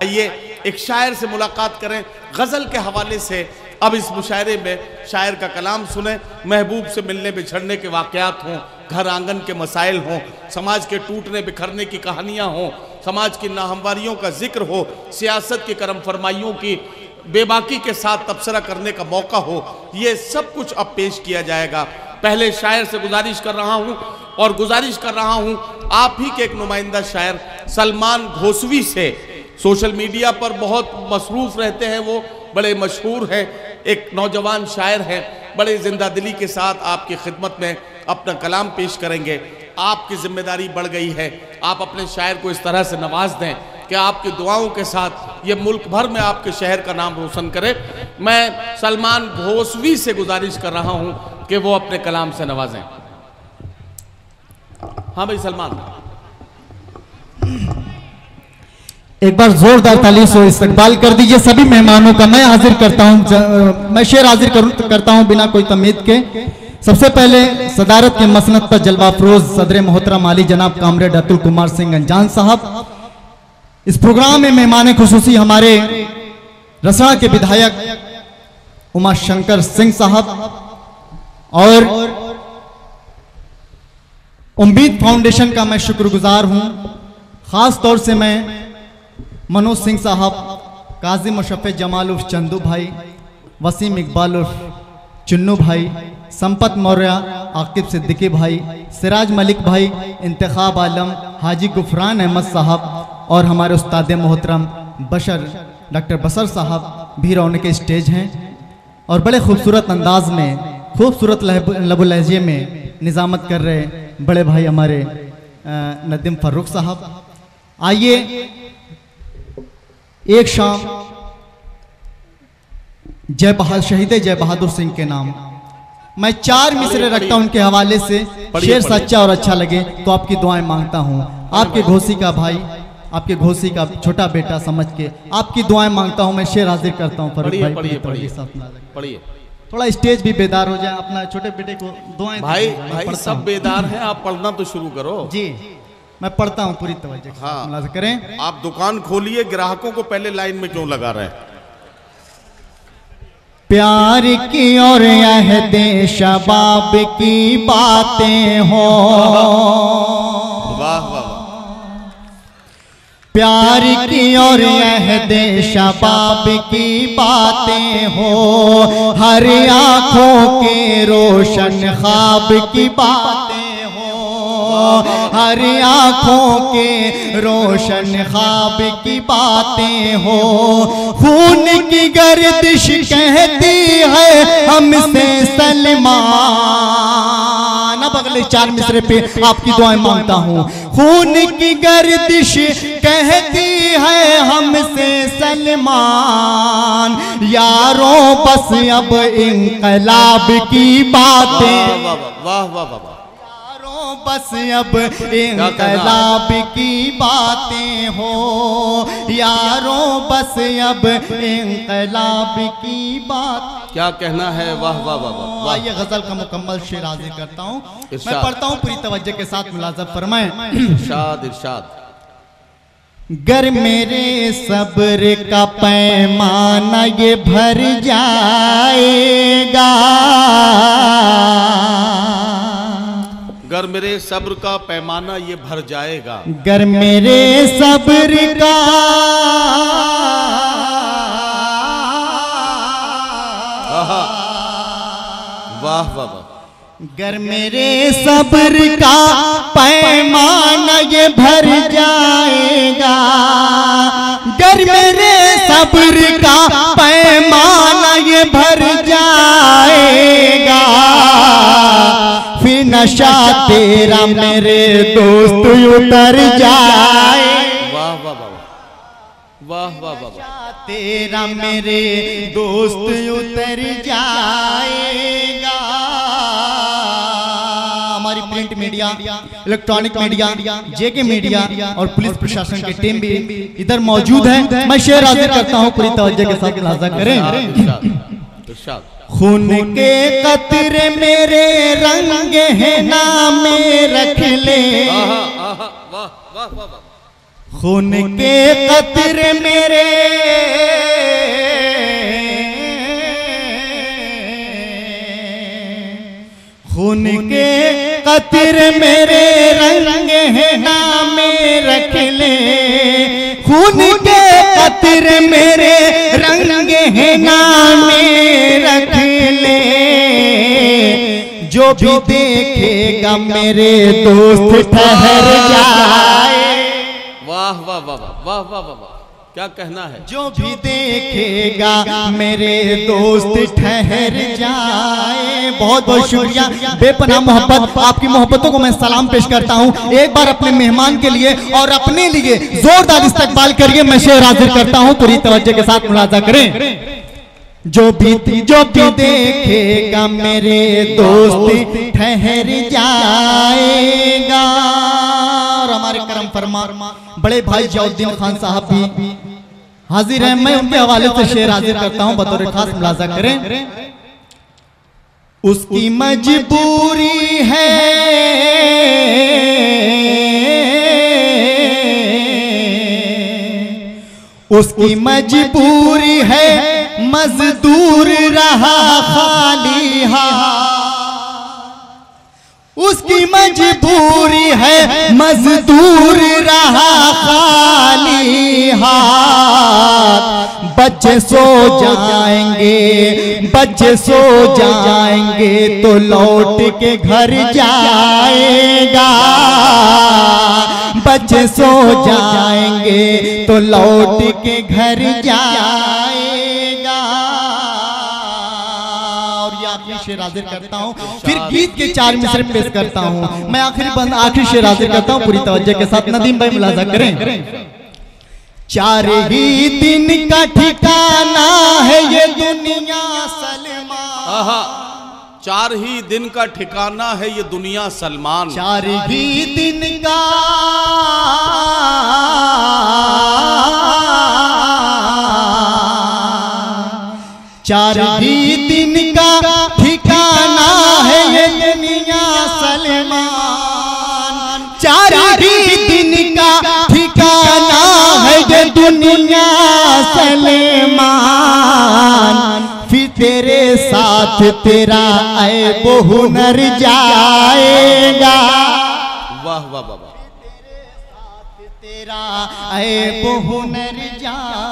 आइए एक शायर से मुलाकात करें गज़ल के हवाले से। अब इस मुशायरे में शायर का कलाम सुने, महबूब से मिलने बिछड़ने के वाक़यात हों, घर आंगन के मसाइल हों, समाज के टूटने बिखरने की कहानियाँ हों, समाज की नाहमवारियों का जिक्र हो, सियासत की करम फरमाइयों की बेबाकी के साथ तबसरा करने का मौका हो, ये सब कुछ अब पेश किया जाएगा। पहले शायर से गुजारिश कर रहा हूँ और गुजारिश कर रहा हूँ आप ही के एक नुमाइंदा शायर सलमान घोसवी से। सोशल मीडिया पर बहुत मसरूफ़ रहते हैं, वो बड़े मशहूर हैं, एक नौजवान शायर हैं, बड़े जिंदा दिली के साथ आपकी खिदमत में अपना कलाम पेश करेंगे। आपकी जिम्मेदारी बढ़ गई है, आप अपने शायर को इस तरह से नवाज दें कि आपकी दुआओं के साथ ये मुल्क भर में आपके शहर का नाम रोशन करे। मैं सलमान घोसवी से गुजारिश कर रहा हूँ कि वो अपने कलाम से नवाजें। हाँ भाई सलमान, एक बार जोरदार ताली से इस्तकबाल कर दीजिए सभी मेहमानों का। मैं हाजिर करता हूं, मैं शेर हाजिर करता हूं बिना कोई तमीद के। सबसे पहले सदारत के मसनद पर जलवा फरोज सदर मोहतरम आली जनाब कामरेड अतुल कुमार सिंह अंजान साहब। इस प्रोग्राम में मेहमान खुसूसी हमारे रसड़ा के विधायक उमा शंकर सिंह साहब और उम्मीद फाउंडेशन का मैं शुक्रगुजार हूं। खास तौर से मैं मनोज सिंह साहब, काजी मुशफ़्फ़े जमाल उर्फ चंदू भाई, वसीम इकबाल उर्फ चुन्नू भाई, संपत मौर्य, आकिब सिद्दीकी भाई, सिराज मलिक भाई, इंतखाब आलम, हाजी गुफरान अहमद साहब और हमारे उस्ताद मोहतरम डॉक्टर बसर साहब भी रौनक के स्टेज हैं और बड़े खूबसूरत अंदाज में, खूबसूरत लबो लहजे में निज़ामत कर रहे बड़े भाई हमारे नदीम फ़र्रुख साहब। आइए एक शाम शहीद जय बहादुर सिंह के नाम मैं 4 मिसरे रखता हूं उनके हवाले से। शेर सच्चा और अच्छा लगे तो आपकी दुआएं मांगता हूं। आपके घोसी का भाई, आपके घोसी का छोटा बेटा समझ के आपकी दुआएं मांगता हूं। मैं शेर हाजिर करता हूं। पढ़िए, थोड़ा स्टेज भी बेदार हो जाए, अपना छोटे बेटे को दुआएं। भाई सब बेदार हैं, आप पढ़ना तो शुरू करो। जी मैं पढ़ता हूं, पूरी तवज्जो से मुलाज़ा करें। आप दुकान खोलिए, ग्राहकों को पहले लाइन में क्यों लगा रहे हैं। प्यार की और अहदे शबाब की बातें हो, वाह वाह, प्यार की और अहदे शबाब की बातें हो, हर आँखों के रोशन ख्वाब की बातें हो, हर आँखों के रोशन ख्वाब की बातें हो। खून की गर्दिश कहती है हमसे सलमान। अब अगले 4 मिसरे पे आपकी दुआएं मांगता हूँ। खून की गर्दिश कहती है हमसे सलमान, यारों बस अब इंकलाब की बातें। वाह वाह वाह, बस अब इंकलाब की बातें हो, यारों बस अब इंकलाब की बात। क्या कहना है, वाह वाह वाह वाह। ये गजल का मुकम्मल शेर हाजिर करता हूँ, मैं पढ़ता हूँ, पूरी तवज्जो के साथ मुलाज़ा फरमाएं। इरशाद इरशाद। गर मेरे सब्र का पैमाना ये भर जाएगा, गर मेरे सब्र का पैमाना ये भर जाएगा, गर मेरे सब्र का वाह वाह वाह, गर मेरे सब्र का पैमाना ये भर जाएगा, गर मेरे सब्र का पैमाना ये भर जाएगा, फिर नशा तेरा मेरे दोस्त उतर जाए। वाह वाह वाह वाह वाह वाह, तेरा मेरे दोस्त उतर जाएगा। हमारी प्रिंट मीडिया, इलेक्ट्रॉनिक मीडिया, जेके मीडिया और पुलिस प्रशासन की टीम भी इधर मौजूद है। मैं शेर हाजिर करता हूँ, पूरी तवज्जो के साथ मुलाज़ा करें। खून के कतरे मेरे रंग है नाम रख ले, खून के कतरे मेरे खून के कतरे मेरे रंग है नाम रख ले, खून के कतरे मेरे रंग है नाम रख ले, जो भी देखेगा मेरे दोस्त ठहर जाए। वाह वाह वाह वाह वाह वाह वाह, क्या कहना है। जो भी देखेगा मेरे दोस्त ठहर जाए। बहुत बहुत शुक्रिया, बेपनाह मोहब्बत, आपकी मोहब्बतों को मैं सलाम पेश करता हूँ। एक बार अपने मेहमान के लिए और अपने लिए जोरदार इस्तकबाल करिए। मैं शेर हाजिर करता हूँ, पूरी तवज्जो के साथ मुलाजा करें। जो भी देखेगा मेरे दोस्त ठहर जाएगा। और हमारे करम फरमा बड़े भाई जियाउद्दीन खान साहब भी हाजिर हैं। मैं उनके हवाले से शेर हाजिर करता हूं, बतौर खास मुलाजा करें। उसकी मजबूरी है उसकी मजबूरी है, मजदूर रहा खाली हाथ। उसकी मजबूरी है, मजदूर रहा खाली हाथ। बच्चे सो जाएंगे, बच्चे सो जाएंगे तो लौट के घर जाएगा। बच्चे सो जाएंगे तो लौट के घर जाएगा। और ये आखिरी शेर हाजिर करता हूँ, फिर गीत के 4 मिसरे पेश करता हूँ। मैं आखिरी शेर हाजिर करता हूँ, पूरी तवज्जो के साथ। नदीम भाई मुलाजा करें। 4 ही दिन का ठिकाना है ये दुनिया सलमान। 4 ही दिन का ठिकाना है ये दुनिया सलमान। 4 ही दिन का 4 ही दिन का ठिकाना है ये दुनिया सलमान। 4 ही दिन का ठिकाना है ये दुनिया सलमान। फिर तेरे साथ तेरा ऐब हुनर जाएगा। वाह वाह वाह वाह, तेरा ऐब हुनर जाएगा।